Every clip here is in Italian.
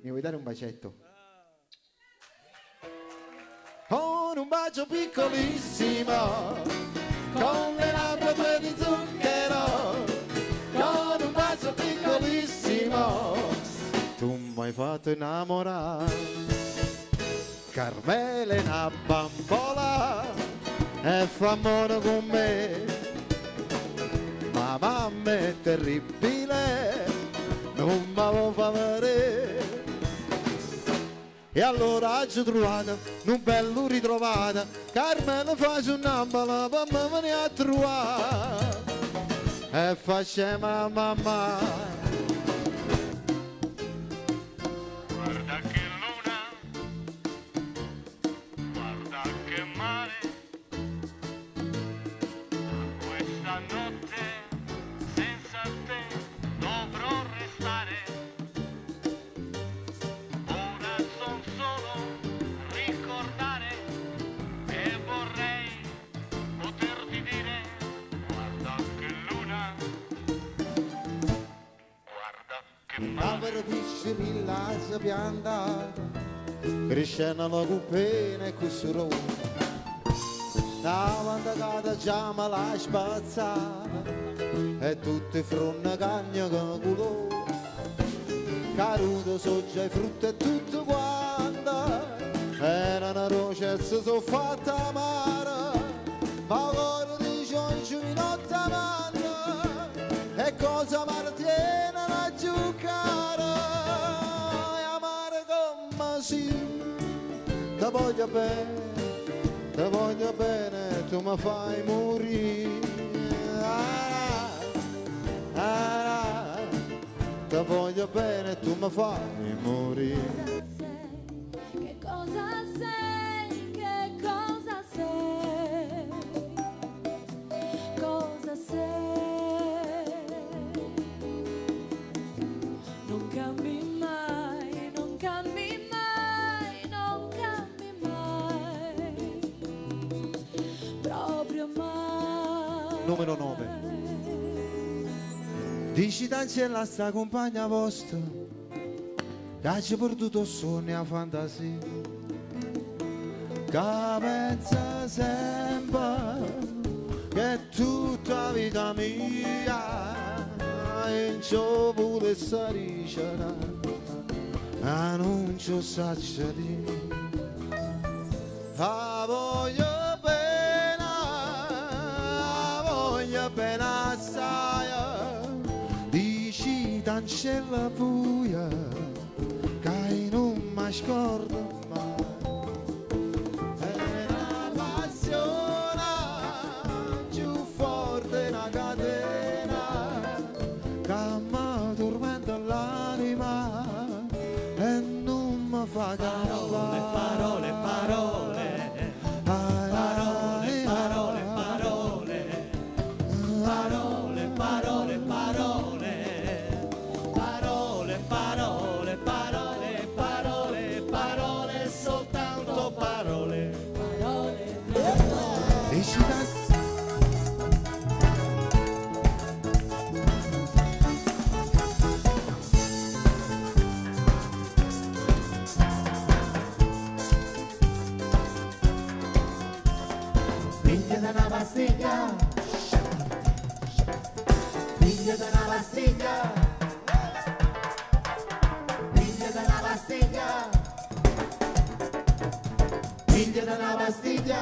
Mi vuoi dare un bacetto? Con un bacio piccolissimo, con le labbra tue di zucchero, con un bacio piccolissimo, tu mi hai fatto innamorare. Carmela è una bambola e fa amore con me, ma mamma è terribile, non mi fa vedere. E allora ci trovato, un bello ritrovato, Carmela faccio un'ambola per me venire a trovare e facciamo mamma. Guarda che luna, guarda che mare, questa notte senza te dovrò restare. Ora son solo ricordare e vorrei poterti dire, guarda che luna, guarda che mare. Povero pisce milla si pianta, crescendo la cupena e cussurone. Davanti a casa già me la spazzata e tutte fronne cagna che colore. Caruto soggia e frutta e tutto quanto, era una rocezza so fatta amara, ma ora dice oggi in notte amanda, e cosa amare tiene a giocare, e amare come sì, ti voglio bene, tu mi fai morire. Ti voglio bene, tu mi fai morire. Che cosa sei? Che cosa sei? Cosa sei? Non cambi mai, non cambi mai, non cambi mai, proprio mai. Numero 9. Dici D'Angela sta compagna vostra, che ha perduto il sogno e la fantasia, che pensa sempre che è tutta vita mia, e ciò vuole essere ma non ci saccia di. Voglio bene assai, D'Angela buia, che non mi scordo mai. È una passione più forte, una catena che mi tormenta l'anima e non mi fa Parole, campare. parole, parole. Parole, parole, parole. Parole, parole, parole. Parole, parole, parole, parole, parole, soltanto parole. Dici D'Angela. Piglia da una pastiglia, piglia da una pastiglia, piglia da una pastiglia, piglia da una pastiglia,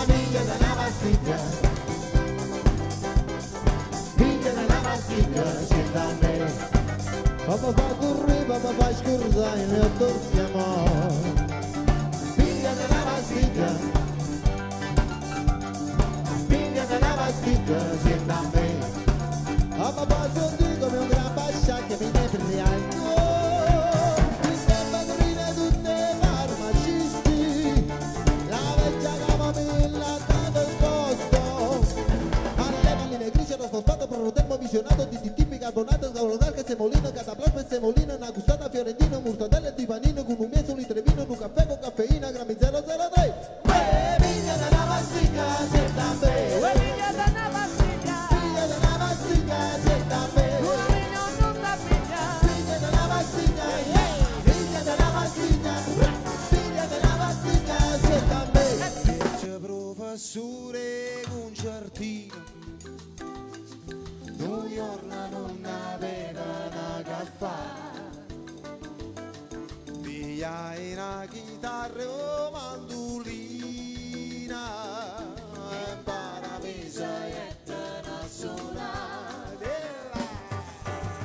piglia da una pastiglia, piglia da una pastiglia, c'è da me. Papà fa correre, papà fa scordare, ne torsiamo. Piglia da una pastiglia, piglia da una pastiglia, c'è da me. A papà sono come un gran bascià che mi mette in alto. Mi sembra che tutte le farmacisti, la vecchia camomilla dato il posto. Alle palline grigie hanno spostato per un tempo visionato di bicarbonato, scavolare che semolino, cataplasma e semolino, una gustata fiorentino, mortadella e di panino, con un miezzo litro di vino, un caffè con caffeina, grammi 003. Piglia da una pastiglia, c'è da me. Piglia da una pastiglia, Piglia da una pastiglia, c'è da me. una mignon non da piglia. Piglia da una pastiglia, piglia mi hai una chitarra o mandolina e paravisa e te la suonare.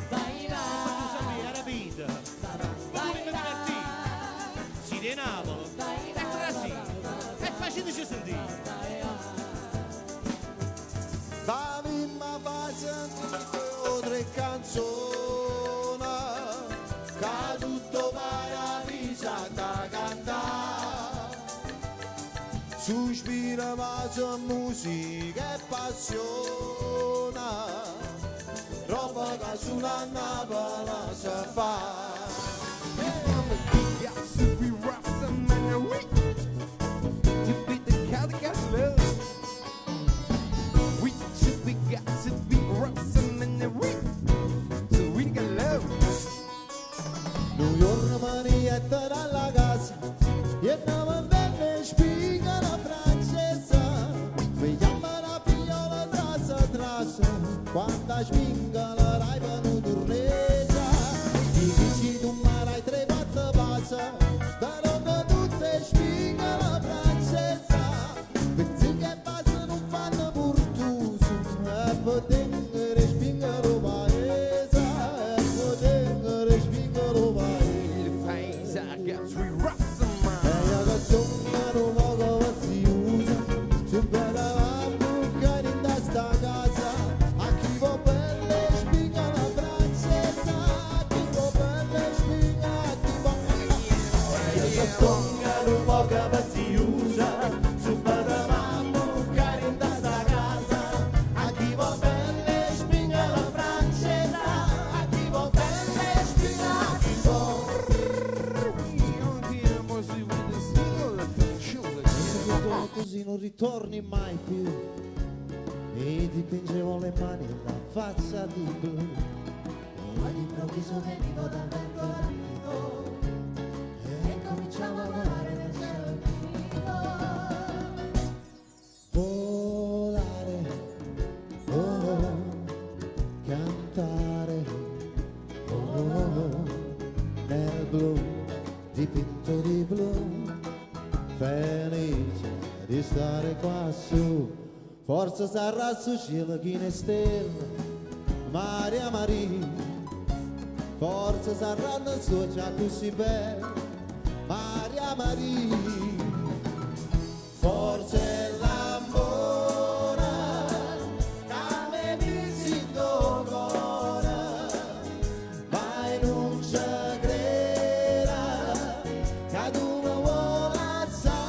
Vai là, Tu sei era vita. vai Pure là, venerdì. Si di Napoli. vai E così. È facile ci sentire. Davi ma fa sentire tre canzoni che tutto paravisa da cantare. Sospira ma c'è musica e passione, roba che sulla Napoli si fa. New York manietta dalla casa e non venne spiega la francesa, mi chiama la figliola trasa quando spinga la rai venuto urresa, ti dici tu marai tre quattro passa da non tutte spinga la francesa, pensi che basta non fanno purtuso e potengere spinga lo paese e potengere spinga lo paese. Così non ritorni mai più e dipingevo le mani e la faccia di blu, all'improvviso venivo dal vento rapido e cominciavo a volare nel cielo infinito, volare, oh, cantare, oh, nel blu, dipinto di blu, felice di stare qua su, forza sarà su cielo chi ne stella, Maria Maria, forza saranno su già così bella, Maria Maria, forza è l'amore, che mi visito cuore, ma non ci creda, che tu mi vuoi alzare,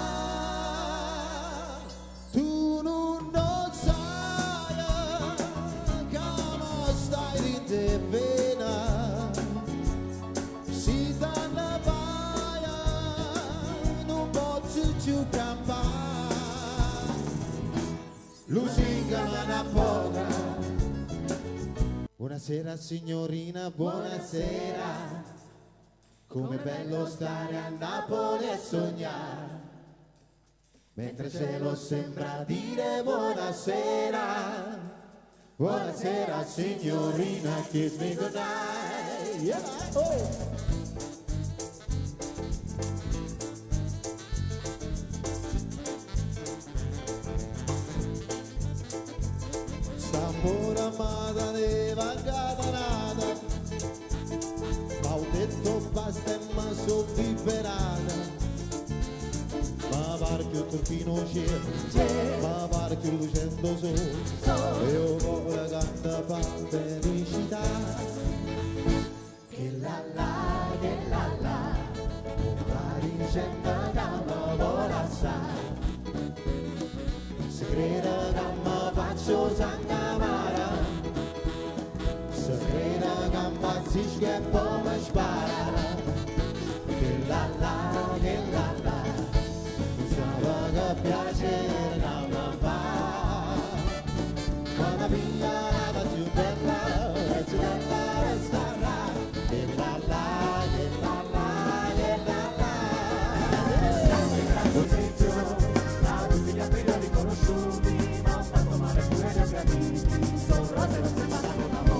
tu non lo sai, come stai di te pena, si danno paia, non posso più campare, lusinga ma una poca. Buonasera signorina, buonasera, come bello stare a Napoli e sognare, mentre cielo sembra dire buonasera, buonasera signorina, kiss me goodnight. Yeah. Oh. Stampora amata ne vangata nata, ma ho detto basta e mi sono liberata, ma pare che turchino c'è, ma pare che lucendo sole, e io voglio canta per felicità, che la un paricetta che mi vuole assai, se crede che mi faccio sangamara, se crede che impazzisco e poi mi spara, che la pensavo che piacere non mi fa, quando mia la più bella e più bella resterà, che la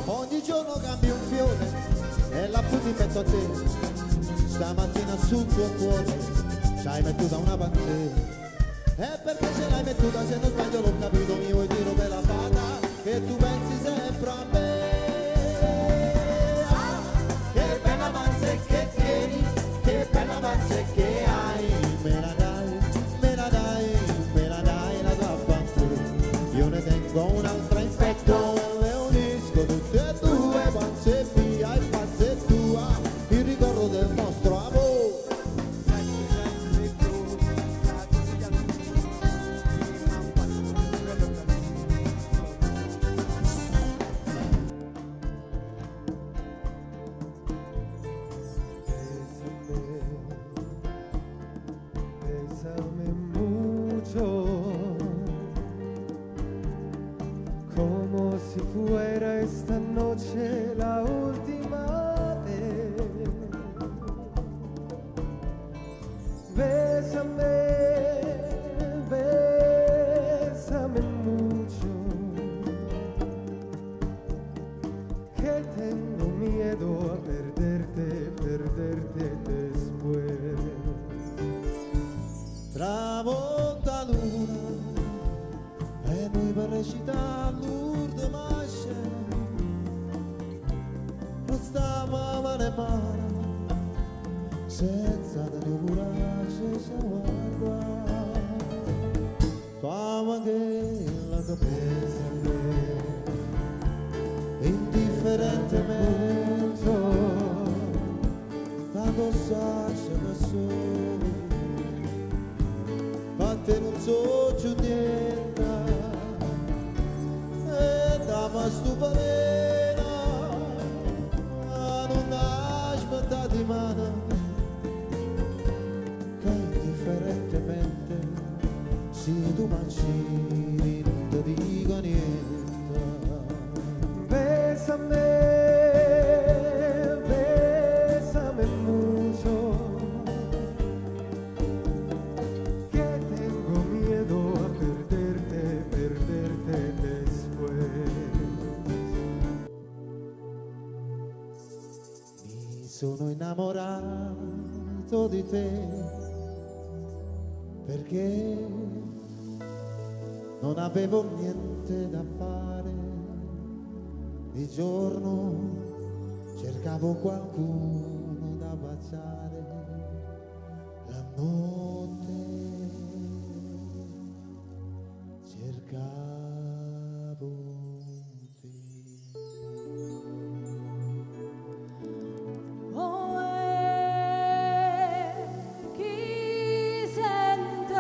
ogni giorno cambio un fiore e la ti metto a te, stamattina sul tuo cuore ci hai mettuta una bandiera. E perché ce l'hai mettuta, se non sbaglio l'ho capito, mi vuoi dire per la fata che tu pensi sempre a me. Ah, che bella panza che tieni, che bella panza che hai. Me la dai, me la dai, me la dai la tua panza. Io ne tengo un'altra in petto e le unisco tutte e due, panze mia e panze tua, il ricordo del nostro amore. Bésame mucho, como si fuera esta noche la última vez. Bésame, bésame mucho, que tengo miedo a perderte, perderte después. Tramonta luna e noi per recitare l'urda masce restiamo mano in mano senza demorarci a guardare. Fama che la capezza indifferentemente tanto saccia da soli. Te non so più niente e da ma stupalena non aspetta di mano che indifferentemente se tu mangi non ti dico niente. Bésame, bésame mucho, a perderte, perderte después. Mi sono innamorato di te perché non avevo niente da fare. Di giorno cercavo qualcuno da baciare, la notte cercavo te. Oh, chi sente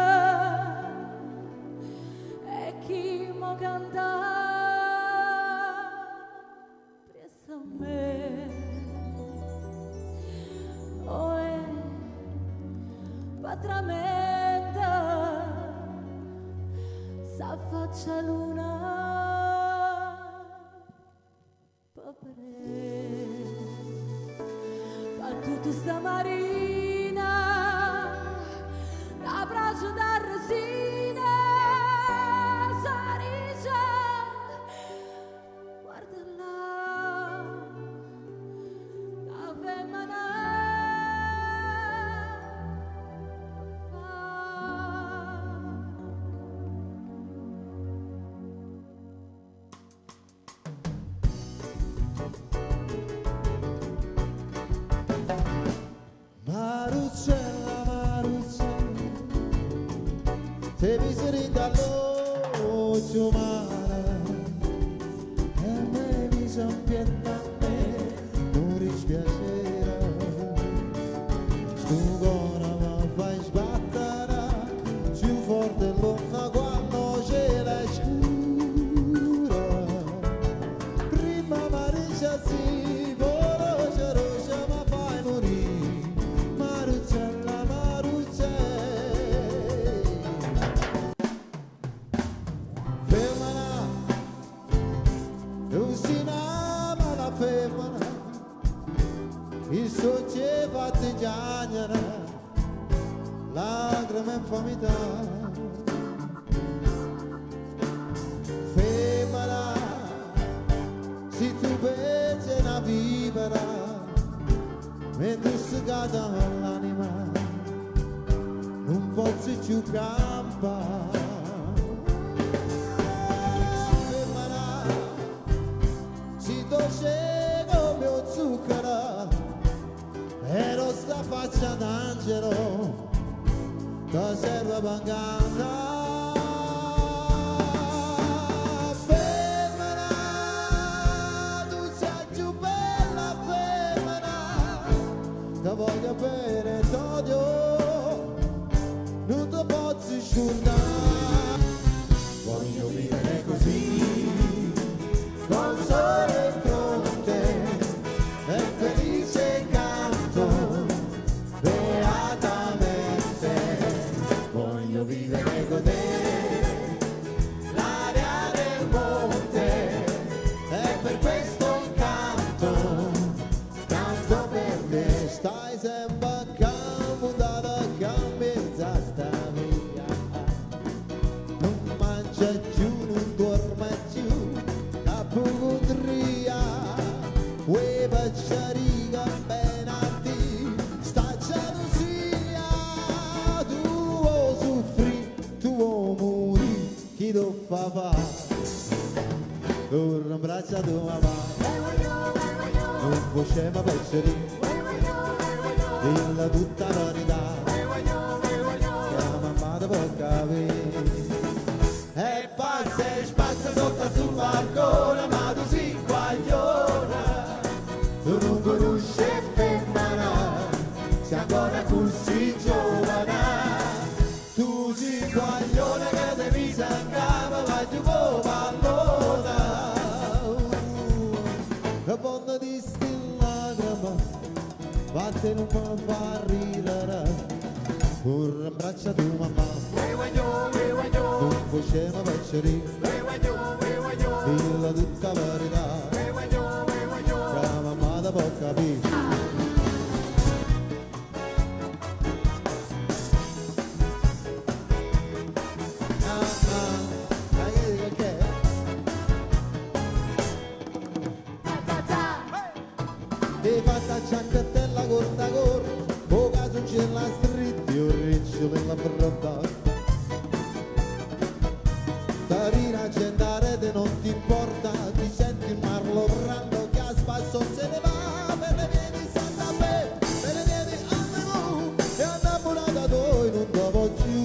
e chi mo canta presso a me. Oh, patramenta s'affaccia luna papere fa tutta sta marina l'abbraccio da resina Sariccia guarda là la femmina Marucella, Marucella, te viseri dall'occhio mare e me mi s'ambienta a me, non dispiacere, sto cuore mi fai sbattere, più forte l'onda quando c'è la scura, prima Maruccia si voce rossa ma fai morire. Marucella, Marucella, femmina, non si ama la femmina, il soggetto fatti giagnere, lacrime e infamità. Femmina, se tu pensi a vivere, mentre stuzzicata l'anima, non posso più campare. Si dolce come un zucchero e lo sta faccia d'angelo che serve per cantare. Femmina, tu sei più bella femmina, ti voglio bene t'odio, non ti posso scordare. Voglio vivere così, con sole in fronte e felice canto beatamente. Voglio vivere con te, l'aria del monte, e per questo canto, canto per te. Stai sempre a campo da cambiare sta via, non mangia più, non dorme più, appunto uè baciariga benati, sta gelosia, tu vuoi soffrire, tu vuoi morire, chi lo fa fare? Ora abbraccia tua mamma, non possiamo baciare, dilla tutta la verità, che la mamma ti può capire. E passa e spazza sotto sul balcone, ma tu sei guagliona, tu non conosci femmina, sei ancora così giovane. Tu sei guagliona che devi sangare, ma tu vuoi pallona. E quando ti stilla grama, vattene un po' a far ridere, ora abbraccia tua mamma, non possiamo baciare, dilla tutta la verità, che la mamma ti può capire. Che è? Ti fatta ciaccattella corta corta, o caso c'è la stritti, o riccio nella broda. Tarina accendare te non ti importa, ti senti il marlo brando che a spasso se ne va, me ne vieni Santa Fe, me ne vieni a Menù, e annamorata tu non dopo più.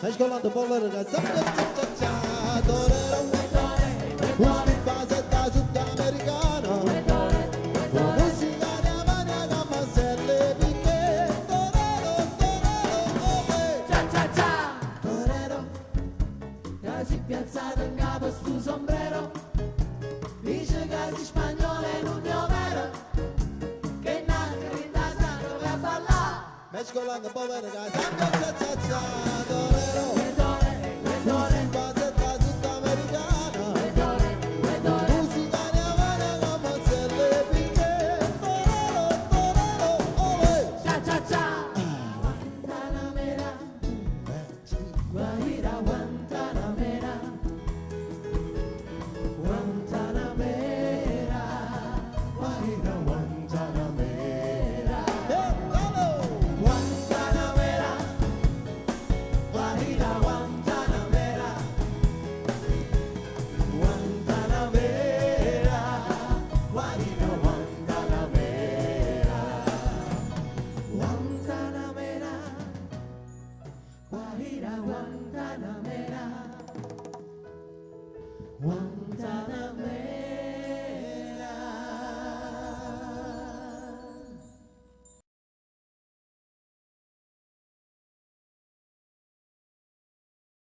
Mescolando polvere che sa torero, un base da sudamericano, musica di Amania come se le picche, torero, torero, che si piazzato in capo stu sombrero, dice che si spagnolo è un mio vero, che nasce grinda sangue per ballare. Mescolando polvere che sa torero, un base da sudamericano, musica di Amania come se le picche, torero, Guantanamera, Guajira, Guantanamera, Guantanamera, Guajira, Guantanamera, Guantanamera, Guajira, Guantanamera, Guantanamera, Guajira, Guantanamera, Guantanamera, Guajira, Guantanamera, Guantanamera.